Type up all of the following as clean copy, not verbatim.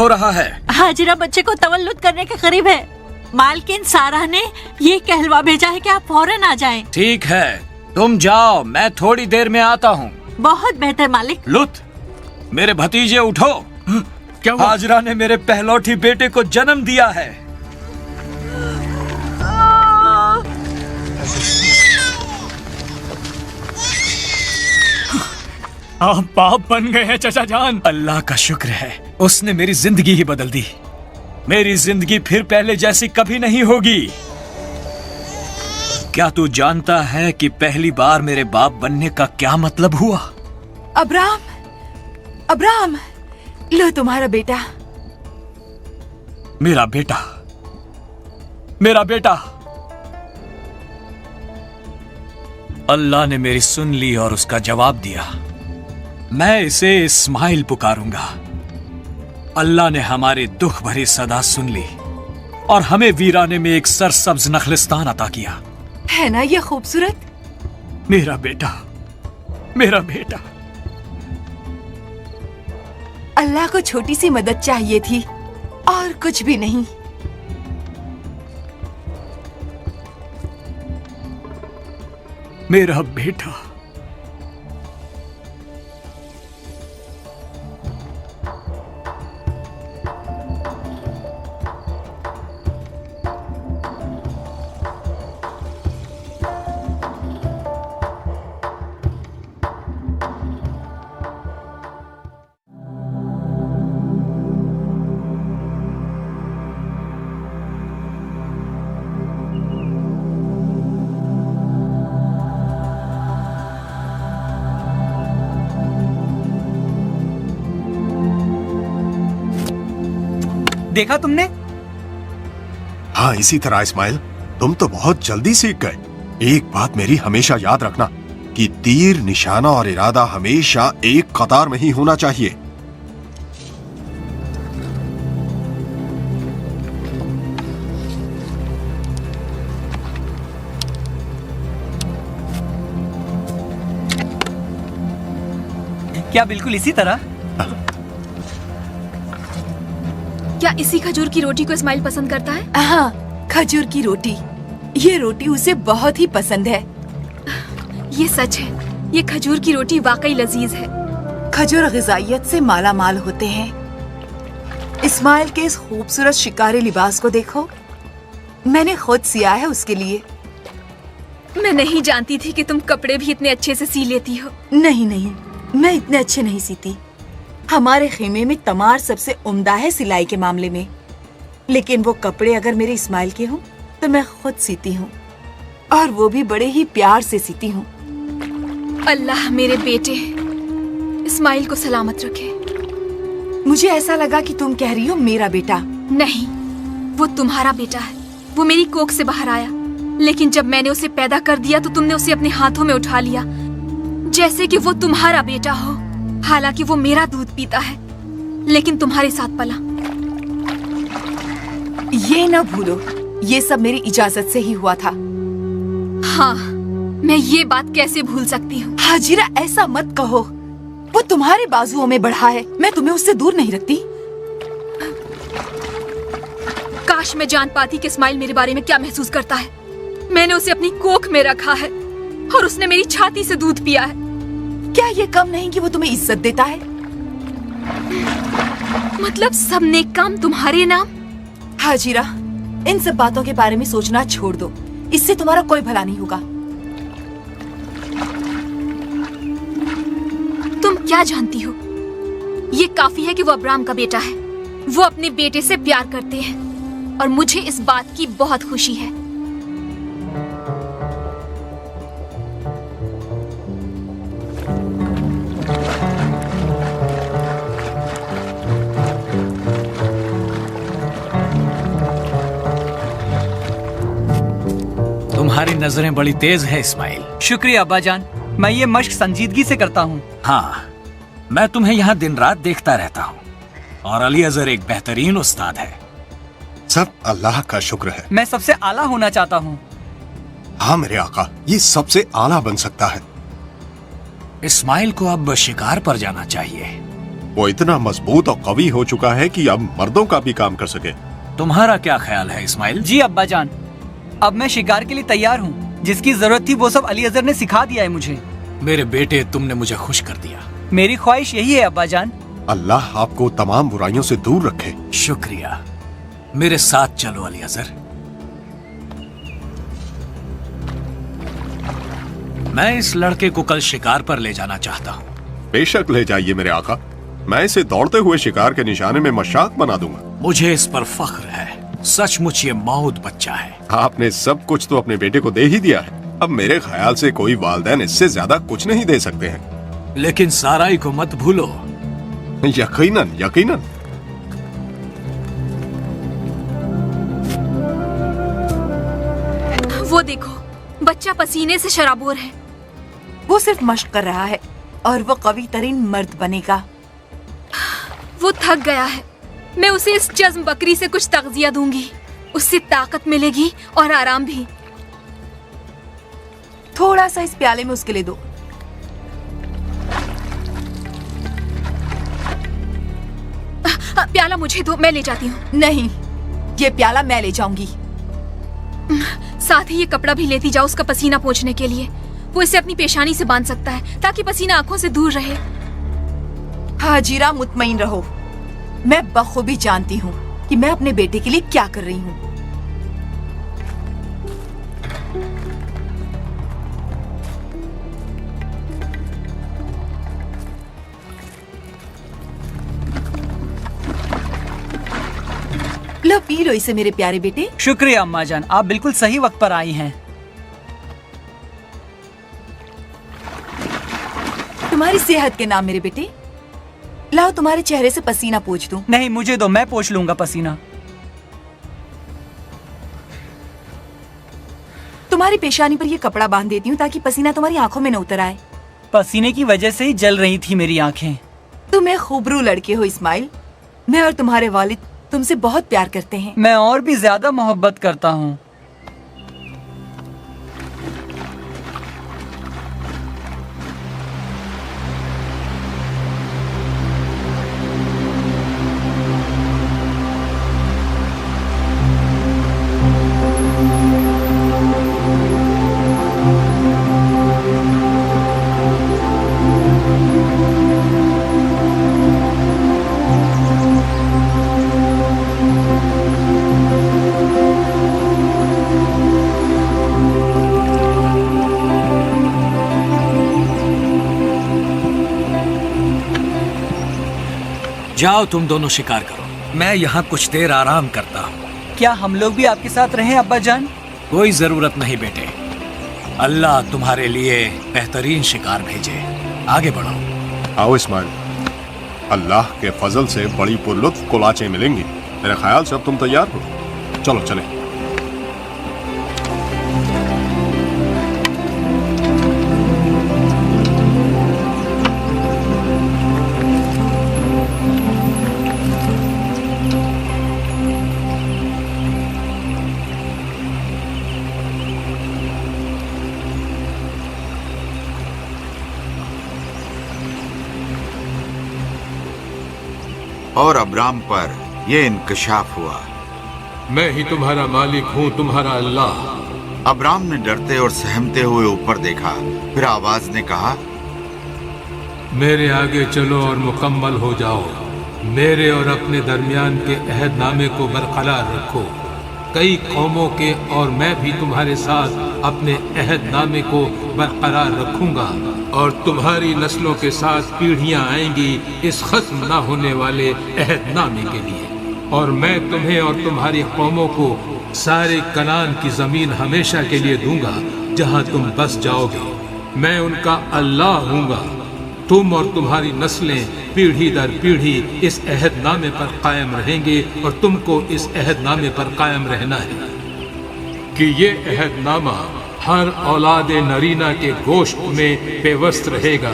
हो रहा है? हाजिरा बच्चे को तवल्लुद करने के करीब है। मालकिन सारा ने ये कहलवा भेजा है कि आप फौरन आ जाएं। ठीक है, तुम जाओ, मैं थोड़ी देर में आता हूँ। बहुत बेहतर मालिक। लुत, मेरे भतीजे उठो। क्या हुआ? हाजिरा ने मेरे पहलौठी बेटे को जन्म दिया है। आप बाप बन गए हैं चचा जान। अल्लाह का शुक्र है, उसने मेरी जिंदगी ही बदल दी। मेरी जिंदगी फिर पहले जैसी कभी नहीं होगी। क्या तू जानता है कि पहली बार मेरे बाप बनने का क्या मतलब हुआ? अब्राम, अब्राम, लो तुम्हारा बेटा। मेरा बेटा, मेरा बेटा। अल्लाह ने मेरी सुन ली और उसका जवाब दिया। मैं इसे इस्माइल पुकारूंगा। अल्लाह ने हमारे दुख भरी सदा सुन ली और हमें वीराने में एक सरसब्ज नखलिस्तान अता किया। है ना ये खूबसूरत? मेरा बेटा, मेरा बेटा। अल्लाह को छोटी सी मदद चाहिए थी और कुछ भी नहीं। मेरा बेटा। देखा तुमने? हाँ, इसी तरह इस्माइल, तुम तो बहुत जल्दी सीख गए। एक बात मेरी हमेशा याद रखना कि तीर, निशाना और इरादा हमेशा एक कतार में ही होना चाहिए। क्या बिल्कुल इसी तरह? क्या इसी खजूर की रोटी को इस्माइल पसंद करता है? हाँ, खजूर की रोटी। ये रोटी उसे बहुत ही पसंद है। ये सच है, ये खजूर की रोटी वाकई लजीज है। खजूर ग़िज़ाइयत से माला माल होते हैं। इस्माइल के इस खूबसूरत शिकारी लिबास को देखो, मैंने खुद सिया है उसके लिए। मैं नहीं जानती थी कि तुम कपड़े भी इतने अच्छे से सी लेती हो। नहीं नहीं, मैं इतने अच्छे नहीं सीती। हमारे खेमे में तमार सबसे उम्दा है सिलाई के मामले में, लेकिन वो कपड़े अगर मेरे इस्माइल के हों तो मैं खुद सीती हूँ, और वो भी बड़े ही प्यार से सीती हूँ। अल्लाह मेरे बेटे इस्माइल को सलामत रखे। मुझे ऐसा लगा कि तुम कह रही हो मेरा बेटा। नहीं, वो तुम्हारा बेटा है। वो मेरी कोख से बाहर आया, लेकिन जब मैंने उसे पैदा कर दिया तो तुमने उसे अपने हाथों में उठा लिया, जैसे कि वो तुम्हारा बेटा हो। हालांकि वो मेरा दूध पीता है, लेकिन तुम्हारे साथ पला। ये न भूलो, ये सब मेरी इजाजत से ही हुआ था। हाँ, मैं ये बात कैसे भूल सकती हूँ। हाजिरा, ऐसा मत कहो। वो तुम्हारे बाजुओं में बढ़ा है, मैं तुम्हें उससे दूर नहीं रखती। काश मैं जान पाती कि इस्माइल मेरे बारे में क्या महसूस करता है। मैंने उसे अपनी कोख में रखा है और उसने मेरी छाती से दूध पिया है। क्या ये कम नहीं कि वो तुम्हें इज्जत देता है? मतलब सब नेक काम तुम्हारे नाम? हाजिरा, इन सब बातों के बारे में सोचना छोड़ दो, इससे तुम्हारा कोई भला नहीं होगा। तुम क्या जानती हो? ये काफी है कि वो अब्राम का बेटा है। वो अपने बेटे से प्यार करते हैं और मुझे इस बात की बहुत खुशी है। तुम्हारी नजरें बड़ी तेज है इस्माइल। शुक्रिया अब्बा जान, मैं ये मश्क संजीदगी से करता हूँ। हाँ, मैं तुम्हें यहाँ दिन रात देखता रहता हूँ और अली अजहर एक बेहतरीन उस्ताद है। सब अल्लाह का शुक्र है। मैं सबसे आला होना चाहता हूँ। हाँ मेरे आका, ये सबसे आला बन सकता है। इस्माइल को अब शिकार पर जाना चाहिए। वो इतना मजबूत और कवी हो चुका है कि अब मर्दों का भी काम कर सके। तुम्हारा क्या ख्याल है इस्माइल? जी अब्बा जान, अब मैं शिकार के लिए तैयार हूँ। जिसकी जरूरत थी वो सब अली अजहर ने सिखा दिया है मुझे। मेरे बेटे, तुमने मुझे खुश कर दिया। मेरी ख्वाहिश यही है अब्बा जान। अल्लाह आपको तमाम बुराइयों से दूर रखे। शुक्रिया। मेरे साथ चलो अली अजहर। मैं इस लड़के को कल शिकार पर ले जाना चाहता हूँ। बेशक ले जाइए मेरे आका, मैं इसे दौड़ते हुए शिकार के निशाने में मशाक बना दूंगा। मुझे इस पर फख्र है। सचमुच ये मौद बच्चा है। आपने सब कुछ तो अपने बेटे को दे ही दिया है। अब मेरे ख्याल से कोई वालिदैन इससे ज्यादा कुछ नहीं दे सकते हैं। लेकिन साराई को मत भूलो। यकीनन यकीनन। वो देखो, बच्चा पसीने से शराबोर है। वो सिर्फ मश्क कर रहा है और वो कवी तरीन मर्द बनेगा। वो थक गया है। मैं उसे इस जज्म बकरी से कुछ तगजिया दूंगी। उससे ताकत मिलेगी और आराम भी। थोड़ा सा इस प्याले में उसके लिए दो। प्याला मुझे दो, मैं ले जाती हूँ। नहीं, ये प्याला मैं ले जाऊंगी। साथ ही ये कपड़ा भी लेती जाओ उसका पसीना पोंछने के लिए। वो इसे अपनी पेशानी से बांध सकता है ताकि पसीना आंखों से दूर रहे। हाजिरा, मुतमईन रहो। मैं बखूबी जानती हूँ कि मैं अपने बेटे के लिए क्या कर रही हूँ। लो पी लो इसे मेरे प्यारे बेटे। शुक्रिया अम्मा जान, आप बिल्कुल सही वक्त पर आई हैं। तुम्हारी सेहत के नाम मेरे बेटे। लाओ तुम्हारे चेहरे से पसीना पोंछ दूं। नहीं, मुझे दो, मैं पोंछ लूंगा पसीना। तुम्हारी पेशानी पर ये कपड़ा बांध देती हूँ ताकि पसीना तुम्हारी आंखों में न उतर आए। पसीने की वजह से ही जल रही थी मेरी आंखें। तुम एक खूबरू लड़के हो इस्माइल। मैं और तुम्हारे वालिद तुमसे बहुत प्यार करते हैं। मैं और भी ज्यादा मोहब्बत करता हूँ। जाओ तुम दोनों शिकार करो। मैं यहाँ कुछ देर आराम करता हूँ। क्या हम लोग भी आपके साथ रहें अब्बा जान? कोई जरूरत नहीं बेटे। अल्लाह तुम्हारे लिए बेहतरीन शिकार भेजे। आगे बढ़ो। आओ इस्माइल, अल्लाह के फजल से बड़ी पुरलुत्फ कुलाचें मिलेंगी। मेरे ख्याल से अब तुम तैयार हो। चलो चले। और अब्राम पर यह इंकशाफ हुआ। मैं ही तुम्हारा मालिक हूँ, तुम्हारा अल्लाह। अब्राम ने डरते और सहमते हुए ऊपर देखा। फिर आवाज ने कहा, मेरे आगे चलो और मुकम्मल हो जाओ। मेरे और अपने दरमियान के अहदनामे को बरकरार रखो। कई कौमों के और मैं भी तुम्हारे साथ अपने अहदनामे को बरकरार रखूंगा और तुम्हारी नस्लों के साथ पीढ़ियां आएंगी इस खत्म न होने वाले अहदनामे के लिए। और मैं तुम्हें और तुम्हारी कौमों को सारे कनान की जमीन हमेशा के लिए दूंगा जहां तुम बस जाओगे। मैं उनका अल्लाह हूंगा। तुम और तुम्हारी नस्लें पीढ़ी दर पीढ़ी इस अहदनामे पर कायम रहेंगे और तुमको इस अहदनामे पर कायम रहना है कि ये अहदनामा हर औलाद नरीना के गोश्त में पेवस्त रहेगा,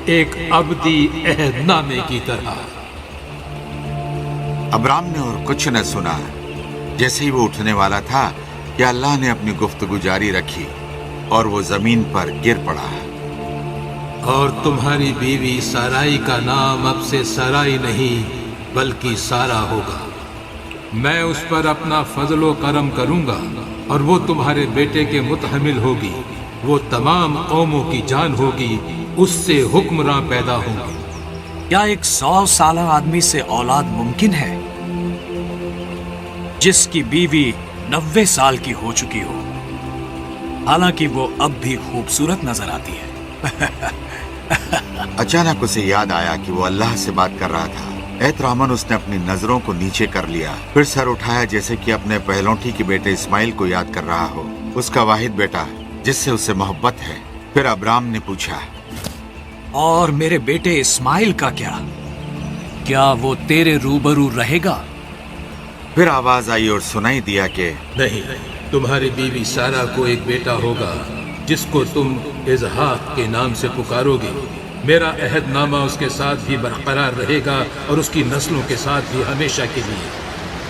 एक अबदी अहदनामे की तरह। अब्राम ने और कुछ न सुना। जैसे ही वो उठने वाला था कि अल्लाह ने अपनी गुफ्तगू जारी रखी और वो जमीन पर गिर पड़ा। اور تمہاری بیوی سارائی کا نام اب سے سارائی نہیں بلکہ سارا ہوگا۔ میں اس پر اپنا فضل و کرم کروں گا اور وہ تمہارے بیٹے کے متحمل ہوگی۔ وہ تمام قوموں کی جان ہوگی، اس سے حکمراں پیدا ہوں گے۔ کیا ایک 100 سالہ آدمی سے اولاد ممکن ہے جس کی بیوی 90 سال کی ہو چکی ہو، حالانکہ وہ اب بھی خوبصورت نظر آتی ہے؟ اچانک اسے یاد آیا کہ وہ اللہ سے بات کر رہا تھا۔ احتراماً اس نے اپنی نظروں کو نیچے کر لیا، پھر سر اٹھایا جیسے کہ اپنے پہلوٹی کے بیٹے اسماعیل کو یاد کر رہا ہو، اس کا واحد بیٹا جس سے اسے محبت ہے۔ پھر ابرام نے پوچھا، اور میرے بیٹے اسماعیل کا کیا وہ تیرے روبرو رہے گا؟ پھر آواز آئی اور سنائی دیا کہ نہیں، تمہاری بیوی سارا کو ایک بیٹا ہوگا جس کو تم اسحاق کے نام سے پکارو گے۔ میرا عہد نامہ اس کے ساتھ بھی برقرار رہے گا اور اس کی نسلوں کے ساتھ بھی ہمیشہ کے لیے۔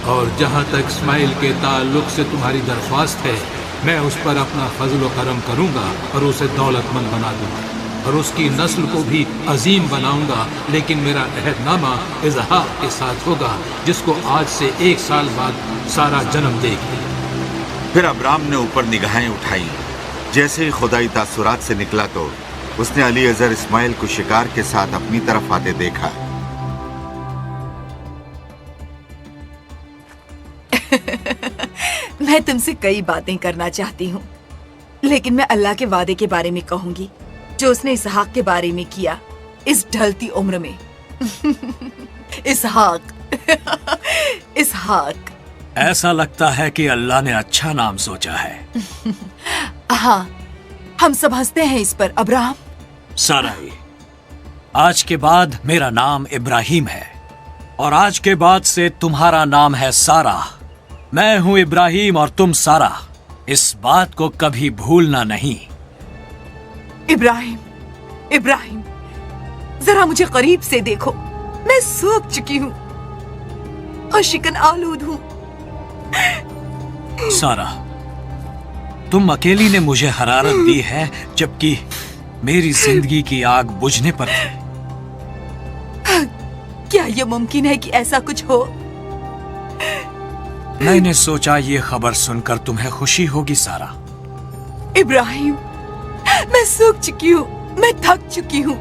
اور جہاں تک اسماعیل کے تعلق سے تمہاری درخواست ہے، میں اس پر اپنا فضل و کرم کروں گا اور اسے دولت مند بنا دوں گا اور اس کی نسل کو بھی عظیم بناؤں گا، لیکن میرا عہد نامہ اسحاق کے ساتھ ہوگا جس کو آج سے 1 سال بعد سارا جنم دے گی۔ پھر ابرام نے اوپر نگاہیں اٹھائیں۔ جیسے ہی خدائی تاثرات سے نکلا تو اس نے علی اذر اسماعیل کو شکار کے ساتھ اپنی طرف آتے دیکھا۔ میں تم سے کئی باتیں کرنا چاہتی ہوں، لیکن میں اللہ کے وعدے کے بارے میں کہوں گی جو اس نے اسحاق کے بارے میں کیا اس ڈھلتی عمر میں۔ اسحاق ایسا لگتا ہے کہ اللہ نے اچھا نام سوچا ہے۔ ہاں، ہم سب ہنستے ہیں اس پر ابراہم۔ سارائی، آج کے بعد میرا نام ابراہیم ہے اور آج کے بعد سے تمہارا نام ہے سارا۔ میں ہوں ابراہیم اور تم سارا، اس بات کو کبھی بھولنا نہیں۔ ابراہیم، ذرا مجھے قریب سے دیکھو، میں سوکھ چکی ہوں اور شکن آلود ہوں۔ سارا، تم اکیلی نے مجھے حرارت دی ہے جبکہ میری زندگی کی آگ بجھنے پر تھی۔ کیا یہ ممکن ہے کہ ایسا کچھ ہو؟ میں نے سوچا یہ خبر سن کر تمہیں خوشی ہوگی سارا۔ ابراہیم، میں سوکھ چکی ہوں، میں تھک چکی ہوں۔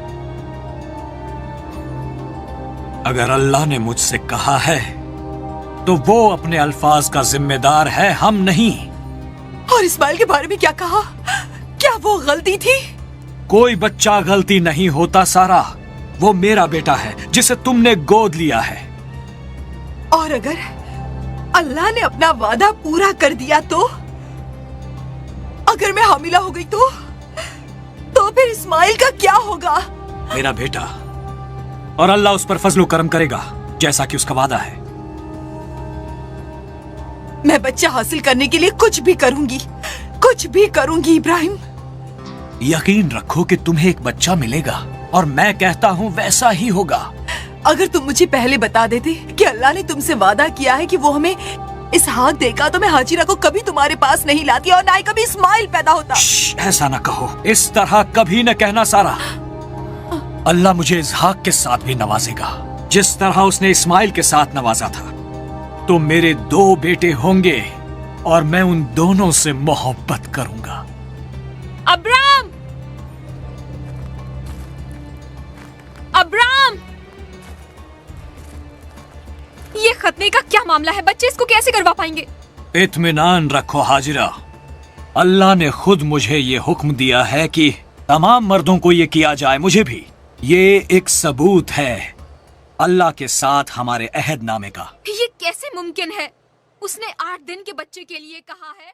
اگر اللہ نے مجھ سے کہا ہے تو وہ اپنے الفاظ کا ذمہ دار ہے، ہم نہیں۔ اور اسماعیل کے بارے میں کیا کہا؟ کیا وہ غلطی تھی؟ کوئی بچہ غلطی نہیں ہوتا سارا، وہ میرا بیٹا ہے جسے تم نے گود لیا ہے۔ اور اگر اللہ نے اپنا وعدہ پورا کر دیا تو؟ اگر میں حاملہ ہو گئی تو پھر اسماعیل کا کیا ہوگا؟ میرا بیٹا، اور اللہ اس پر فضل و کرم کرے گا جیسا کہ اس کا وعدہ ہے۔ میں بچہ حاصل کرنے کے لیے کچھ بھی کروں گی ابراہیم۔ یقین رکھو کہ تمہیں ایک بچہ ملے گا اور میں کہتا ہوں ویسا ہی ہوگا۔ اگر تم مجھے پہلے بتا دیتے کہ اللہ نے تم سے وعدہ کیا ہے کہ وہ ہمیں اسحاق دے گا تو میں حاجرہ کو کبھی تمہارے پاس نہیں لاتی اور نہ ہی کبھی اسماعیل پیدا ہوتا۔ ایسا نہ کہو، اس طرح کبھی نہ کہنا سارا۔ اللہ مجھے اسحاق کے ساتھ بھی نوازے گا جس طرح اس نے اسماعیل کے ساتھ نوازا تھا۔ تو میرے 2 بیٹے ہوں گے اور میں ان دونوں سے محبت کروں گا۔ ابرام! یہ ختنے کا کیا معاملہ ہے؟ بچے اس کو کیسے کروا پائیں گے؟ اطمینان رکھو حاجرہ، اللہ نے خود مجھے یہ حکم دیا ہے کہ تمام مردوں کو یہ کیا جائے، مجھے بھی۔ یہ ایک ثبوت ہے اللہ کے ساتھ ہمارے عہد نامے کا۔ یہ کیسے ممکن ہے؟ اس نے 8 دن کے بچے کے لیے کہا ہے۔